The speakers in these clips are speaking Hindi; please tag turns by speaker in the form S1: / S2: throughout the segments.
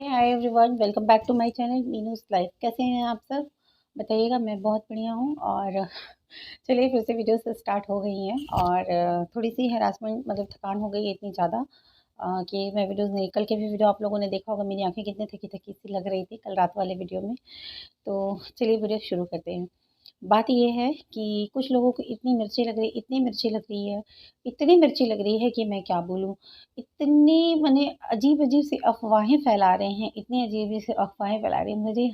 S1: Hi everyone, welcome back to my channel Meenu's life. कैसे हैं आप सब? बताइएगा। मैं बहुत बढ़िया हूँ। और चलिए फिर से वीडियो से स्टार्ट हो गई हैं। और थोड़ी सी हरासमेंट मतलब थकान हो गई है इतनी ज़्यादा कि मैं वीडियोस नहीं, कल के भी वीडियो आप लोगों ने देखा होगा, मेरी आंखें कितनी थकी थकी सी लग रही थी कल रात वाले वीडियो में। तो चलिए वीडियो शुरू करते हैं। बात ये है कि कुछ लोगों को इतनी मिर्ची लग रही, इतनी मिर्ची लग रही है, इतनी मिर्ची लग रही है कि मैं क्या बोलूँ। इतनी माने अजीब-अजीब सी अफ़वाहें फैला रहे हैं, इतनी अजीब सी अफ़वाहें फैला रहे हैं। मुझे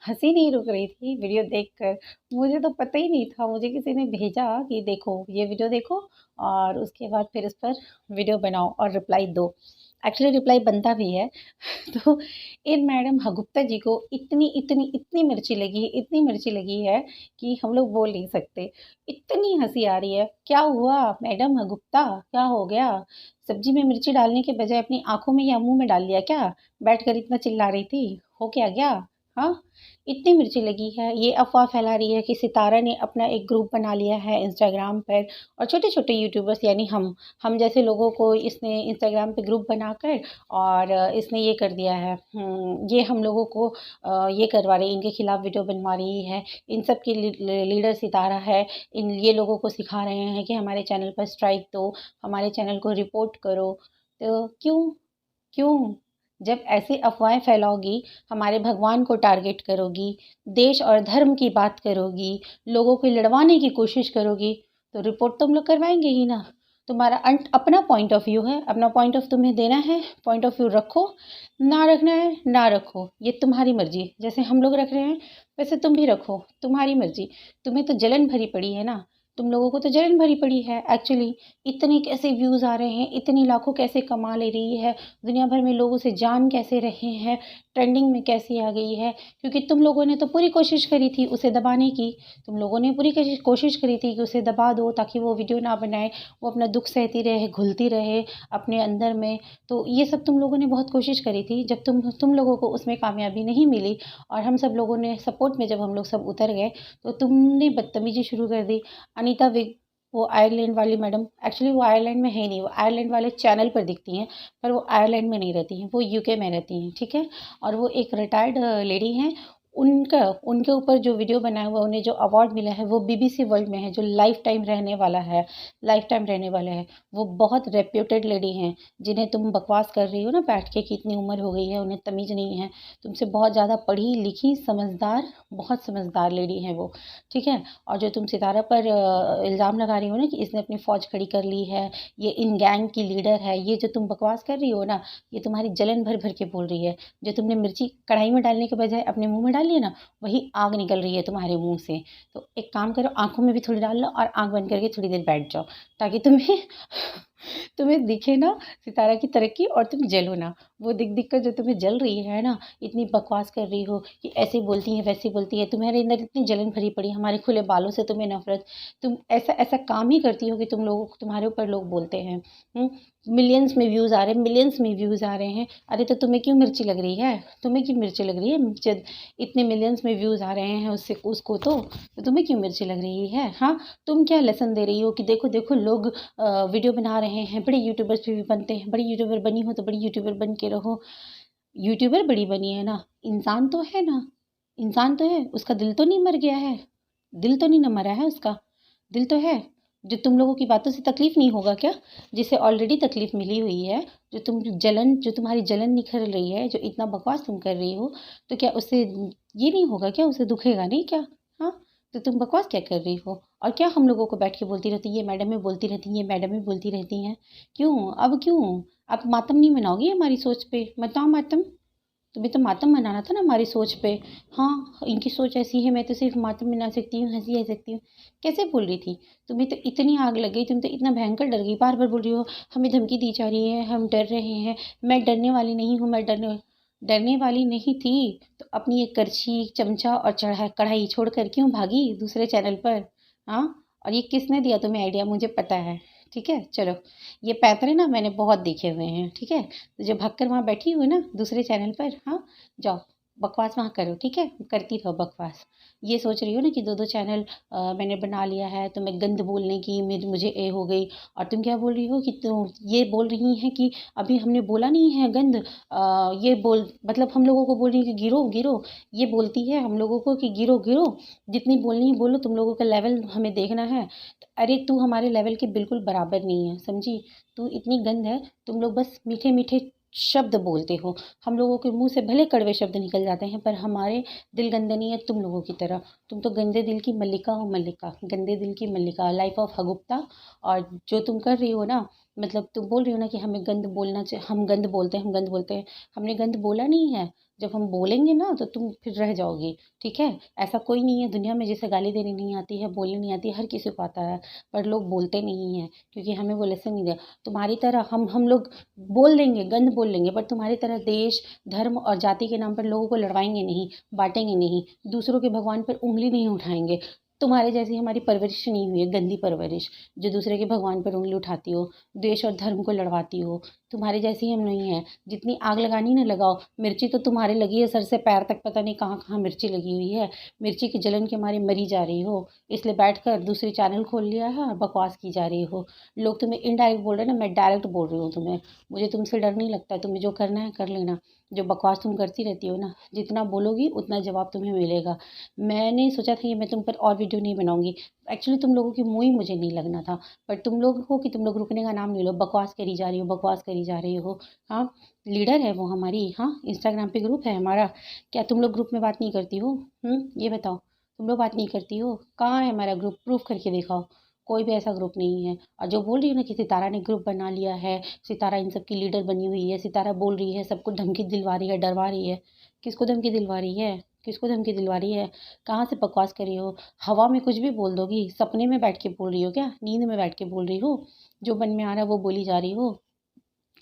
S1: हँसी नहीं रुक रही थी वीडियो देखकर। मुझे तो पता ही नहीं था, मुझे किसी ने भेजा कि देखो, ये वीडियो देखो और उसके बाद फिर इस पर वीडियो बनाओ और रिप्लाई दो। एक्चुअली रिप्लाई बनता भी है। तो इन मैडम गुप्ता जी को इतनी इतनी इतनी मिर्ची लगी है, इतनी मिर्ची लगी है कि हम लोग बोल नहीं सकते। इतनी हंसी आ रही है। क्या हुआ मैडम गुप्ता, क्या हो गया? सब्जी में मिर्ची डालने के बजाय अपनी आंखों में या मुंह में डाल लिया क्या? बैठकर इतना चिल्ला रही थी। हो क्या गया? हाँ, इतनी मिर्ची लगी है। ये अफवाह फैला रही है कि सितारा ने अपना एक ग्रुप बना लिया है इंस्टाग्राम पर, और छोटे छोटे यूट्यूबर्स यानी हम जैसे लोगों को इसने इंस्टाग्राम पे ग्रुप बनाकर और इसने ये कर दिया है। ये हम लोगों को ये करवा रही है, इनके खिलाफ वीडियो बनवा रही है। इन सब की लीडर सितारा है। इन ये लोगों को सिखा रहे हैं कि हमारे चैनल पर स्ट्राइक दो, हमारे चैनल को रिपोर्ट करो। तो क्यों? क्यों? जब ऐसी अफ़वाहें फैलाओगी, हमारे भगवान को टारगेट करोगी, देश और धर्म की बात करोगी, लोगों को लड़वाने की कोशिश करोगी, तो रिपोर्ट तो हम लोग करवाएँगे ही ना। तुम्हारा अपना पॉइंट ऑफ व्यू है, अपना पॉइंट ऑफ तुम्हें देना है, पॉइंट ऑफ व्यू रखो, ना रखना है ना रखो, ये तुम्हारी मर्ज़ी। जैसे हम लोग रख रहे हैं, वैसे तुम भी रखो, तुम्हारी मर्ज़ी। तुम्हें तो जलन भरी पड़ी है ना, तुम लोगों को तो जलन भरी पड़ी है एक्चुअली। इतने कैसे व्यूज़ आ रहे हैं, इतनी लाखों कैसे कमा ले रही है, दुनिया भर में लोग उसे जान कैसे रहे हैं, ट्रेंडिंग में कैसे आ गई है। क्योंकि तुम लोगों ने तो पूरी कोशिश करी थी उसे दबाने की। तुम लोगों ने पूरी कोशिश करी थी कि उसे दबा दो ताकि वो वीडियो ना बनाए, वो अपना दुःख सहती रहे, घुलती रहे अपने अंदर में। तो ये सब तुम लोगों ने बहुत कोशिश करी थी। जब तुम लोगों को उसमें कामयाबी नहीं मिली और हम सब लोगों ने सपोर्ट में जब हम लोग सब उतर गए, तो तुमने बदतमीज़ी शुरू कर दी। अनीता विग, वो आयरलैंड वाली मैडम, एक्चुअली वो आयरलैंड में है ही नहीं, वो आयरलैंड वाले चैनल पर दिखती हैं, पर वो आयरलैंड में नहीं रहती हैं, वो यूके में रहती हैं, ठीक है? और वो एक रिटायर्ड लेडी हैं। उनका उनके ऊपर जो वीडियो बनाया हुआ, उन्हें जो अवार्ड मिला है, वो बीबीसी वर्ल्ड में है, जो लाइफ टाइम रहने वाला है, लाइफ टाइम रहने वाला है। वो बहुत रेप्यूटेड लेडी हैं, जिन्हें तुम बकवास कर रही हो ना बैठ के कि इतनी उम्र हो गई है, उन्हें तमीज़ नहीं है। तुमसे बहुत ज़्यादा पढ़ी लिखी, समझदार, बहुत समझदार लेडी हैं वो, ठीक है? और जो तुम सितारा पर इल्ज़ाम लगा रही हो ना कि इसने अपनी फ़ौज खड़ी कर ली है, ये इन गैंग की लीडर है, ये जो तुम बकवास कर रही हो ना, ये तुम्हारी जलन भर भर के बोल रही है। जो तुमने मिर्ची कढ़ाई में डालने के बजाय अपने मुंह में डाल ली ना, वही आग निकल रही है तुम्हारे मुंह से। तो एक काम करो, आंखों में भी थोड़ी डाल लो और आंख बंद करके थोड़ी देर बैठ जाओ, ताकि तुम्हें तुम्हें दिखे ना सितारा की तरक्की, और तुम जलो ना। वो दिख दिख कर जो तुम्हें जल रही है ना, इतनी बकवास कर रही हो कि ऐसे बोलती है वैसे बोलती है, तुम्हारे अंदर इतनी जलन भरी पड़ी, हमारे खुले बालों से तुम्हें नफरत। तुम ऐसा ऐसा काम ही करती हो कि तुम लोगों तुम्हारे ऊपर लोग बोलते हैं। मिलियंस में व्यूज़ आ रहे हैं, मिलियंस में व्यूज़ आ रहे हैं। अरे तो तुम्हें क्यों मिर्ची लग रही है? तुम्हें क्यों मिर्ची लग रही है? जब इतने मिलियंस में व्यूज़ आ रहे हैं उससे उसको तो तुम्हें क्यों मिर्ची लग रही है? हाँ, तुम क्या लेसन दे रही हो कि देखो देखो लोग वीडियो बना रहे हैं, बड़े यूट्यूबर्स भी बनते हैं, बड़ी यूट्यूबर बनी हो तो बड़ी यूट्यूबर बन के रहो। यूट्यूबर बड़ी बनी है ना, इंसान तो है ना, इंसान तो है, उसका दिल तो नहीं मर गया है, दिल तो नहीं ना मरा है उसका, दिल तो है। जो तुम लोगों की बातों से तकलीफ नहीं होगा क्या? जिसे ऑलरेडी तकलीफ मिली हुई है, जो तुम्हारी जलन निखर रही है, जो इतना बकवास तुम कर रही हो, तो क्या उससे ये नहीं होगा क्या? उसे दुखेगा नहीं क्या? हाँ, तो तुम बकवास क्या कर रही हो? और क्या हम लोगों को बैठ के बोलती रहती है, ये मैडम में बोलती रहती हैं, ये मैडम में बोलती रहती हैं। क्यों? अब क्यों? अब मातम नहीं मनाओगी हमारी सोच पे? मनाओ मातम। तुम्हें तो मातम मनाना था ना हमारी सोच पे। हाँ, इनकी सोच ऐसी है, मैं तो सिर्फ मातम मना सकती हूँ, हंसी आ सकती हूँ। कैसे बोल रही थी? तुम्हें तो इतनी आग लग गई, तुम तो इतना भयंकर डर गई, बार बार बोल रही हो हमें धमकी दी जा रही है, हम डर रहे हैं। मैं डरने वाली नहीं हूँ, मैं डरने डरने वाली नहीं थी तो अपनी ये करछी चमचा और चढ़ा कढ़ाई छोड़कर क्यों भागी दूसरे चैनल पर? हाँ, और ये किसने दिया तुम्हें आइडिया? मुझे पता है, ठीक है? चलो, ये पैतरे ना मैंने बहुत देखे हुए हैं, ठीक है? तो जो भागकर वहाँ बैठी हुई ना दूसरे चैनल पर, हाँ, जाओ, बकवास वहाँ करो, ठीक है, करती रहो बकवास। ये सोच रही हो ना कि दो दो चैनल मैंने बना लिया है तो मैं गंद बोलने की मुझे ए हो गई। और तुम क्या बोल रही हो कि तुम ये बोल रही हैं कि अभी हमने बोला नहीं है गंद, ये बोल मतलब हम लोगों को बोल रही है कि गिरो गिरो। ये बोलती है हम लोगों को कि गिरो गिरो, जितनी बोलनी है बोलो, तुम लोगों का लेवल हमें देखना है। अरे तू हमारे लेवल के बिल्कुल बराबर नहीं है, समझी? तू इतनी गंद है, तुम लोग बस मीठे मीठे शब्द बोलते हो। हम लोगों के मुंह से भले कड़वे शब्द निकल जाते हैं पर हमारे दिल गंदे नहीं है तुम लोगों की तरह। तुम तो गंदे दिल की मल्लिका हो, मल्लिका, गंदे दिल की मल्लिका, लाइफ ऑफ हगुप्ता। और जो तुम कर रही हो ना, मतलब तुम बोल रही हो ना कि हमें गंद बोलना चाहिए, हम गंद बोलते हैं, हम गंद बोलते हैं। हमने गंद बोला नहीं है। जब हम बोलेंगे ना तो तुम फिर रह जाओगी, ठीक है? ऐसा कोई नहीं है दुनिया में जिसे गाली देनी नहीं आती है, बोलनी नहीं आती है, हर किसी को आता है। पर लोग बोलते नहीं हैं क्योंकि हमें वो लेसन नहीं दिया। तुम्हारी तरह हम लोग बोल देंगे, गंद बोल लेंगे, पर तुम्हारी तरह देश, धर्म और जाति के नाम पर लोगों को लड़वाएंगे नहीं, बांटेंगे नहीं, दूसरों के भगवान पर उंगली नहीं उठाएंगे। तुम्हारे जैसी हमारी परवरिश नहीं हुई है, गंदी परवरिश, जो दूसरे के भगवान पर उंगली उठाती हो, देश और धर्म को लड़वाती हो। तुम्हारे जैसी हम नहीं है। जितनी आग लगानी ना लगाओ, मिर्ची तो तुम्हारे लगी है सर से पैर तक, पता नहीं कहाँ कहाँ मिर्ची लगी हुई है। मिर्ची की जलन के मारे मरी जा रही हो, इसलिए बैठकर दूसरी चैनल खोल लिया है और बकवास की जा रही हो। लोग तुम्हें इनडायरेक्ट बोल रहे हैं ना, मैं डायरेक्ट बोल रही हूँ तुम्हें। मुझे तुमसे डर नहीं लगता, तुम्हें जो करना है कर लेना। जो बकवास तुम करती रहती हो ना, जितना बोलोगी उतना जवाब तुम्हें मिलेगा। मैंने सोचा था कि मैं तुम पर और वीडियो नहीं बनाऊंगी। एक्चुअली तुम लोगों की मुँह ही मुझे नहीं लगना था, पर तुम लोग हो कि तुम लोग रुकने का नाम नहीं लो, बकवास करी जा रही हो, बकवास करी जा रही हो। हाँ, लीडर है वो हमारी, हाँ, इंस्टाग्राम पे ग्रुप है हमारा। क्या तुम लोग ग्रुप में बात नहीं करती हो? ये बताओ, तुम लोग बात नहीं करती हो? कहाँ है हमारा ग्रुप? प्रूफ करके दिखाओ। कोई भी ऐसा ग्रुप नहीं है। और जो बोल रही है ना कि सितारा ने ग्रुप बना लिया है, सितारा इन सब की लीडर बनी हुई है, सितारा बोल रही है, सबको धमकी दिलवा रही है, डरवा रही है। किसको धमकी दिलवा रही है? किसको धमकी दिलवा रही है? कहाँ से बकवास कर रही हो? हवा में कुछ भी बोल दोगी? सपने में बैठ के बोल रही हो क्या? नींद में बैठ के बोल रही हो? जो मन में आ रहा है वो बोली जा रही हो?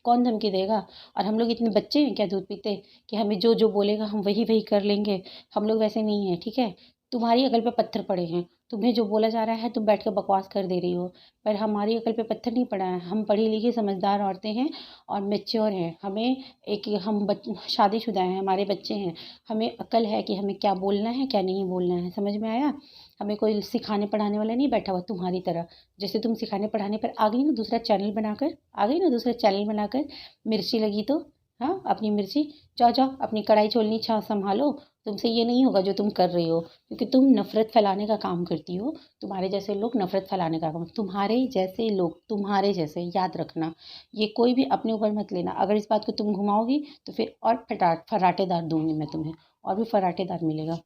S1: कौन धमकी देगा? और हम लोग इतने बच्चे हैं क्या दूध पीते, कि हमें जो जो बोलेगा हम वही वही कर लेंगे? हम लोग वैसे नहीं हैं, ठीक है? तुम्हारी अकल पे पत्थर पड़े हैं। तुम्हें जो बोला जा रहा है तुम बैठ कर बकवास कर दे रही हो, पर हमारी अकल पे पत्थर नहीं पड़ा है। हम पढ़ी लिखी समझदार औरतें हैं और मेच्योर हैं। हमें एक हम शादीशुदा हैं, हमारे बच्चे हैं। हमें अकल है कि हमें क्या बोलना है क्या नहीं बोलना है, समझ में आया? हमें कोई सिखाने पढ़ाने वाला नहीं बैठा हुआ तुम्हारी तरह। जैसे तुम सिखाने पढ़ाने पर आ गई ना दूसरा चैनल बनाकर, आ गई ना दूसरा चैनल बनाकर, मिर्ची लगी तो, हाँ, अपनी मिर्ची, जाओ जाओ अपनी कढ़ाई छोलनी छा संभालो। तुमसे ये नहीं होगा जो तुम कर रही हो, क्योंकि तुम नफरत फैलाने का काम करती हो। तुम्हारे जैसे लोग नफरत फैलाने का काम, तुम्हारे जैसे लोग, तुम्हारे जैसे, याद रखना। ये कोई भी अपने ऊपर मत लेना। अगर इस बात को तुम घुमाओगी तो फिर और फराटेदार दूंगी मैं तुम्हें, और भी फराटेदार मिलेगा।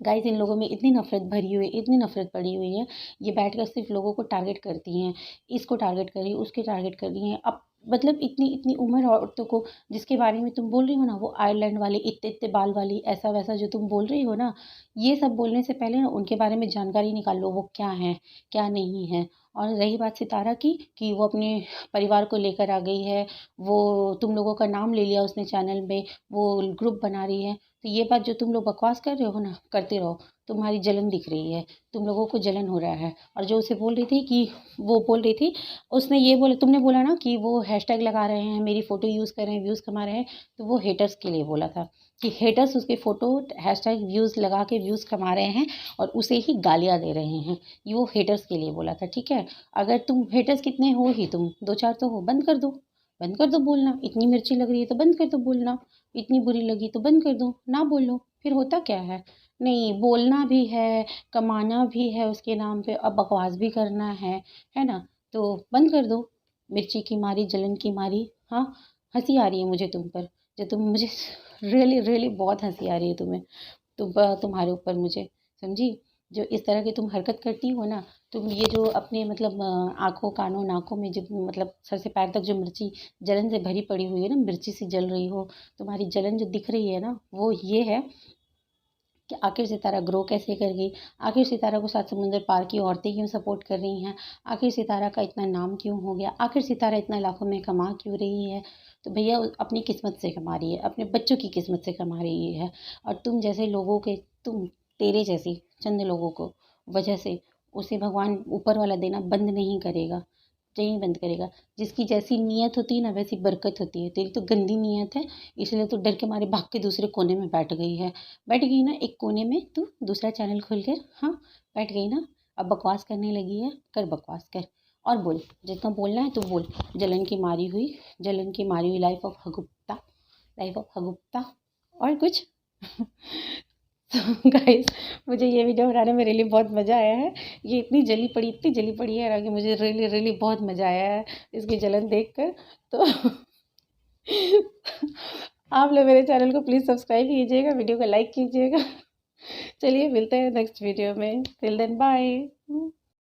S1: गाइस, इन लोगों में इतनी नफरत भरी हुई है, इतनी नफरत पड़ी हुई है। ये बैठकर सिर्फ लोगों को टारगेट करती हैं, इसको टारगेट कर रही है, उसके टारगेट कर रही हैं। अब मतलब इतनी इतनी उम्र औरतों को, जिसके बारे में तुम बोल रही हो ना, वो आयरलैंड वाली, इतने इतने बाल वाली, ऐसा वैसा जो तुम बोल रही हो ना, ये सब बोलने से पहले ना उनके बारे में जानकारी निकाल लो, वो क्या है क्या नहीं है। और रही बात सितारा की, कि वो अपने परिवार को लेकर आ गई है, वो तुम लोगों का नाम ले लिया उसने चैनल में, वो ग्रुप बना रही है। तो ये बात जो तुम लोग बकवास कर रहे हो ना, करते रहो। तुम्हारी जलन दिख रही है, तुम लोगों को जलन हो रहा है। और जो उसे बोल रही थी कि, वो बोल रही थी, उसने ये बोला, तुमने बोला ना कि वो हैशटैग लगा रहे हैं, मेरी फ़ोटो यूज़ कर रहे हैं, व्यूज़ कमा रहे हैं। तो वो हेटर्स के लिए बोला था, कि हेटर्स उसके फ़ोटो हैशटैग व्यूज़ लगा के व्यूज़ कमा रहे हैं और उसे ही गालियाँ दे रहे हैं। ये वो हेटर्स के लिए बोला था, ठीक है? अगर तुम हेटर्स कितने हो ही तुम, दो चार तो हो, बंद कर दो, बंद कर दो बोलना। इतनी मिर्ची लग रही है तो बंद कर दो बोलना, इतनी बुरी लगी तो बंद कर दो, ना बोलो। फिर होता क्या है? नहीं, बोलना भी है, कमाना भी है उसके नाम पे, अब बकवास भी करना है ना? तो बंद कर दो। मिर्ची की मारी, जलन की मारी। हाँ, हंसी आ रही है मुझे तुम पर, जो तुम मुझे रियली रियली बहुत हंसी आ रही है तुम्हें, तुम्हारे ऊपर मुझे, समझी? जो इस तरह की तुम हरकत करती हो ना, तुम ये जो अपने मतलब आँखों, कानों, नाकों में जो मतलब सर से पैर तक जो मिर्ची जलन से भरी पड़ी हुई है ना, मिर्ची सी जल रही हो, तुम्हारी जलन जो दिख रही है ना, वो ये है कि आखिर सितारा ग्रो कैसे कर गई, आखिर सितारा को सात समुंदर पार की औरतें क्यों सपोर्ट कर रही हैं, आखिर सितारा का इतना नाम क्यों हो गया, आखिर सितारा इतना लाखों में कमा क्यों रही है? तो भैया अपनी किस्मत से कमा रही है, अपने बच्चों की किस्मत से कमा रही है। और तुम जैसे लोगों के, तेरे जैसी चंद लोगों को वजह से उसे भगवान ऊपर वाला देना बंद नहीं करेगा। यहीं बंद करेगा। जिसकी जैसी नीयत होती है ना वैसी बरकत होती है। तेरी तो गंदी नीयत है, इसलिए तू डर के मारे भाग के दूसरे कोने में बैठ गई है। बैठ गई ना एक कोने में, तू दूसरा चैनल खोल कर, हाँ बैठ गई ना। अब बकवास करने लगी है, कर बकवास कर और बोल, जितना बोलना है तो बोल। जलन की मारी हुई, जलन की मारी हुई लाइफ ऑफ हगुप्ता, लाइफ ऑफ हगुप्ता और कुछ। तो गाइस, मुझे ये वीडियो बनाने में रियली बहुत मज़ा आया है। ये इतनी जली पड़ी है ना कि मुझे रियली रियली बहुत मज़ा आया है इसकी जलन देखकर। तो आप लोग मेरे चैनल को प्लीज़ सब्सक्राइब कीजिएगा, वीडियो को लाइक कीजिएगा। चलिए मिलते हैं नेक्स्ट वीडियो में, टिल देन बाय।